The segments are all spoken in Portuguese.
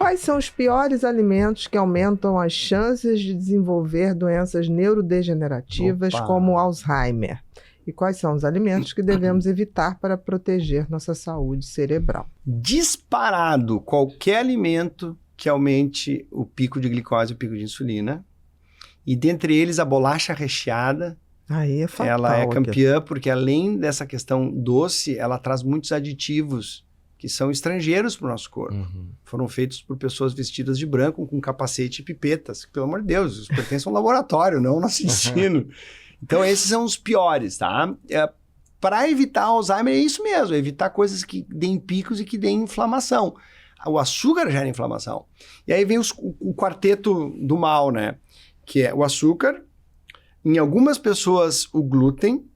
Quais são os piores alimentos que aumentam as chances de desenvolver doenças neurodegenerativas como Alzheimer? E quais são os alimentos que devemos evitar para proteger nossa saúde cerebral? Disparado, qualquer alimento que aumente o pico de glicose e o pico de insulina. E dentre eles, a bolacha recheada. Aí é fatal. Ela é campeã porque, além dessa questão doce, ela traz muitos aditivos que são estrangeiros para o nosso corpo. Foram feitos por pessoas vestidas de branco, com capacete e pipetas. Pelo amor de Deus, isso pertence a um laboratório, não ao nosso intestino. Então, esses são os piores, tá? Para evitar Alzheimer, é isso mesmo. Evitar coisas que deem picos e que deem inflamação. O açúcar gera inflamação. E aí vem o quarteto do mal, né? Que é o açúcar, em algumas pessoas o glúten,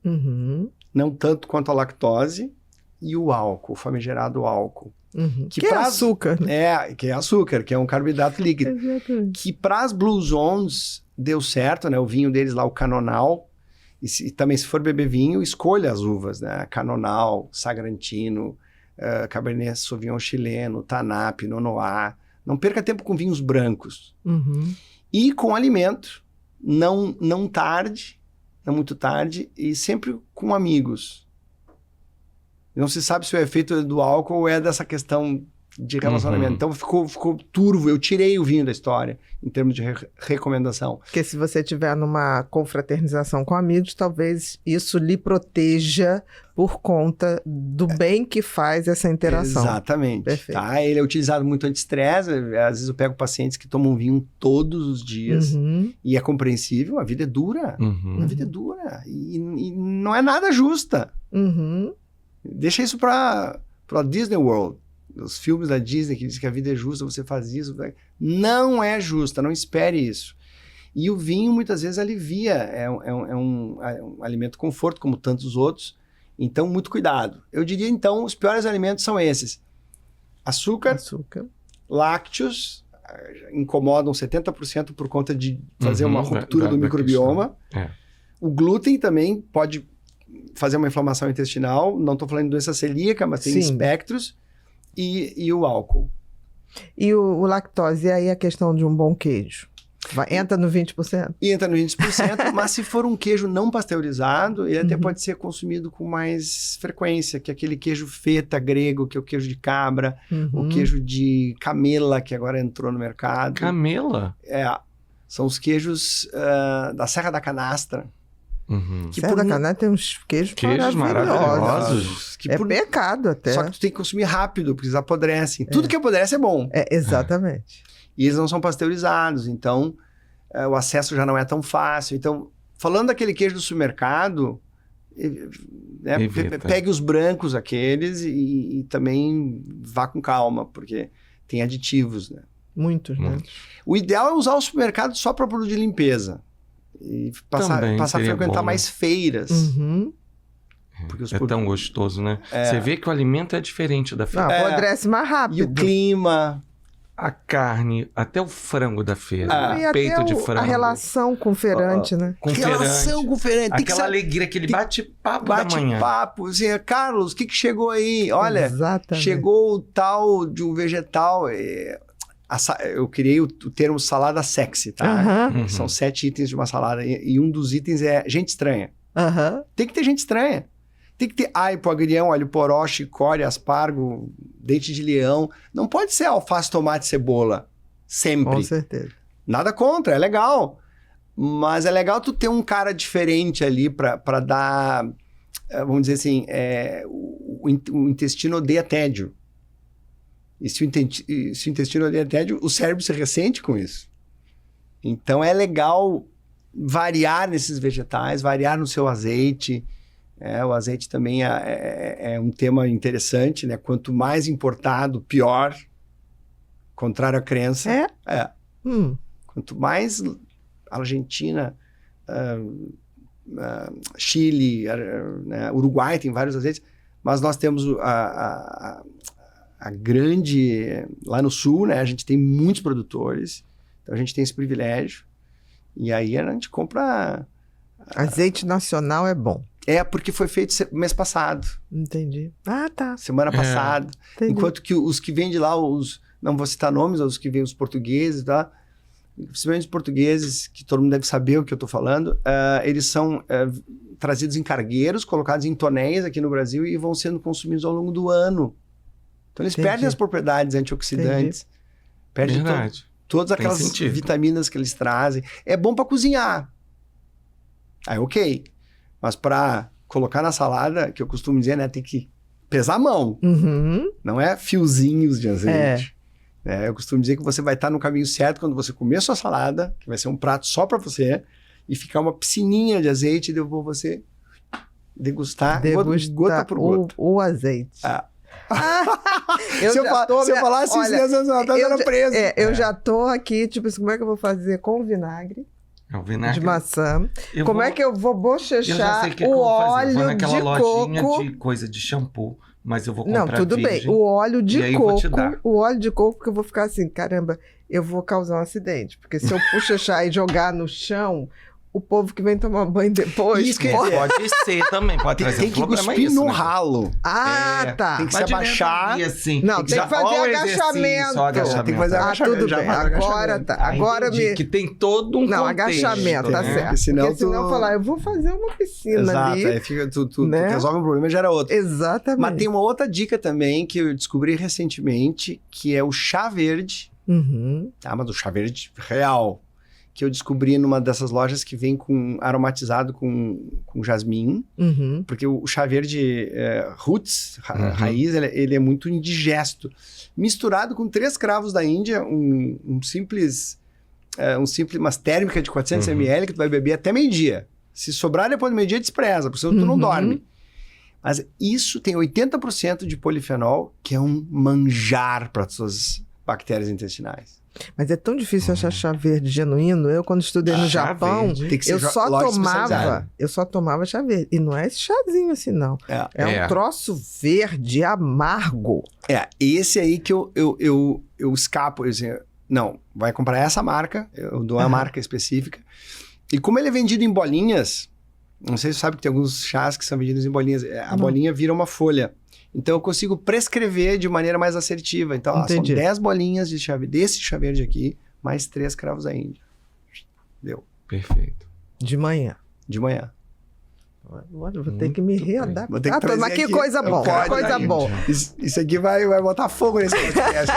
não tanto quanto a lactose, e o álcool, o famigerado álcool. Que é açúcar, né? Que é açúcar, que é um carboidrato líquido. Exatamente. Que para as Blue Zones deu certo, né? O vinho deles lá, o Canonal. E também, se for beber vinho, escolha as uvas, né? Canonal, Sagrantino, Cabernet Sauvignon chileno, Tanap, Nonoá. Não perca tempo com vinhos brancos. E com alimento, não tarde, não muito tarde, e sempre com amigos. Não se sabe se o efeito do álcool ou é dessa questão de relacionamento. Então ficou turvo. Eu tirei o vinho da história, em termos de recomendação. Porque se você estiver numa confraternização com amigos, talvez isso lhe proteja por conta do bem que faz essa interação. Exatamente. Perfeito. Tá? Ele é utilizado muito anti-estresse. Às vezes eu pego pacientes que tomam vinho todos os dias. E é compreensível. A vida é dura. A vida é dura. E não é nada justa. Deixa isso para Disney World. Os filmes da Disney que dizem que a vida é justa, você faz isso. Não é justa, não espere isso. E o vinho muitas vezes alivia, é um alimento conforto, como tantos outros. Então, muito cuidado. Eu diria, então, os piores alimentos são esses. Açúcar. Lácteos, incomodam 70% por conta de fazer uma ruptura do microbioma. O glúten também pode fazer uma inflamação intestinal. Não estou falando de doença celíaca, mas tem espectros. E o álcool. E o lactose, e aí a questão de um bom queijo? Entra no 20%? Entra no 20%, mas se for um queijo não pasteurizado, ele até pode ser consumido com mais frequência, que é aquele queijo feta grego, que é o queijo de cabra, o queijo de camela, que agora entrou no mercado. Camela? São os queijos da Serra da Canastra. Serra da Canastra tem uns queijos maravilhosos. Que pecado até. Só que tu tem que consumir rápido, porque eles apodrecem. Tudo que apodrece é bom. Exatamente. E eles não são pasteurizados, então o acesso já não é tão fácil. Então, falando daquele queijo do supermercado, pegue os brancos aqueles e também vá com calma, porque tem aditivos, né? Muitos, né? O ideal é usar o supermercado só para produto de limpeza. E passar a frequentar mais feiras. Porque é tão gostoso, né? Você vê que o alimento é diferente da feira. Apodrece mais rápido. E o clima... A carne, até o frango da feira, e peito até de frango. A relação com o feirante, né? Relação com o feirante. Aquela alegria, aquele bate-papo da manhã. Bate-papo. Assim, Carlos, o que chegou aí? Olha, chegou o tal de um vegetal... Eu criei o termo salada sexy, tá? São 7 itens de uma salada. E um dos itens é gente estranha. Tem que ter gente estranha. Tem que ter aipo, agrião, alho poró, chicória, aspargo, dente de leão. Não pode ser alface, tomate, cebola. Sempre. Com certeza. Nada contra, é legal. Mas é legal tu ter um cara diferente ali pra dar... Vamos dizer assim, o intestino odeia tédio. E se o intestino odeia tédio, o cérebro se ressente com isso. Então é legal variar nesses vegetais, variar no seu azeite. O azeite também é um tema interessante, né? Quanto mais importado, pior. Contrário à crença. Quanto mais Argentina, Chile, Uruguai tem vários azeites, mas nós temos a grande... Lá no sul, né? A gente tem muitos produtores, então a gente tem esse privilégio. E aí a gente compra... Azeite nacional é bom. Porque foi feito mês passado. Entendi. Tá. Semana passada. Entendi. Enquanto que os que vêm de lá, os não vou citar nomes, os que vêm os portugueses, tá? Principalmente os portugueses, que todo mundo deve saber o que eu estou falando, eles são trazidos em cargueiros, colocados em tonéis aqui no Brasil e vão sendo consumidos ao longo do ano. Então eles perdem as propriedades antioxidantes, perdem todas aquelas vitaminas que eles trazem. É bom para cozinhar. Aí ok, mas para colocar na salada, que eu costumo dizer, né, tem que pesar a mão. Não é fiozinhos de azeite. Eu costumo dizer que você vai estar no caminho certo quando você comer a sua salada, que vai ser um prato só para você, e ficar uma piscininha de azeite e depois você degustar gota por gota. O azeite. Se eu falasse isso, eu era preso. Eu já tô aqui, tipo assim, como é que eu vou fazer com vinagre? O vinagre de maçã. Como é que eu vou bochechar o óleo de coco? Eu vou naquela lojinha de coisa de shampoo. Mas eu vou comprar Não, tudo bem. O óleo de coco, que eu vou ficar assim, caramba, eu vou causar um acidente. Porque se eu bochechar e jogar no chão, o povo que vem tomar banho depois... Isso pode ser também, pode trazer tem que cuspir no ralo. Tá. Tem que se abaixar. Assim. Não, tem que fazer agachamento. Tem que fazer agachamento. Tudo bem. Agora tá. Agora que tem todo um Não, agachamento, tá certo. Porque senão falar, eu vou fazer uma piscina ali. Exato, tu resolve um problema e gera outro. Exatamente. Mas tem uma outra dica também que eu descobri recentemente, que é o chá verde. Mas o chá verde real. Que eu descobri numa dessas lojas que vem aromatizado com jasmim, porque o chá verde roots, raiz, ele é muito indigesto. Misturado com 3 cravos da Índia, umas térmica de 400 ml que tu vai beber até meio-dia. Se sobrar depois do meio-dia, despreza, porque senão tu não dorme. Mas isso tem 80% de polifenol, que é um manjar para as suas bactérias intestinais. Mas é tão difícil achar chá verde genuíno. Eu, quando estudei no Japão, eu só tomava chá verde. E não é esse chazinho assim, não. É um troço verde, amargo. Esse aí que eu escapo. Não, vai comprar essa marca. Eu dou a marca específica. E como ele é vendido em bolinhas, não sei se você sabe que tem alguns chás que são vendidos em bolinhas. A bolinha vira uma folha. Então, eu consigo prescrever de maneira mais assertiva. Então, são 10 bolinhas desse chá verde aqui, mais 3 cravos da Índia. Deu. Perfeito. De manhã. Olha, vou ter que me readaptar. Mas que coisa boa. Coisa boa. Isso aqui vai botar fogo nesse podcast.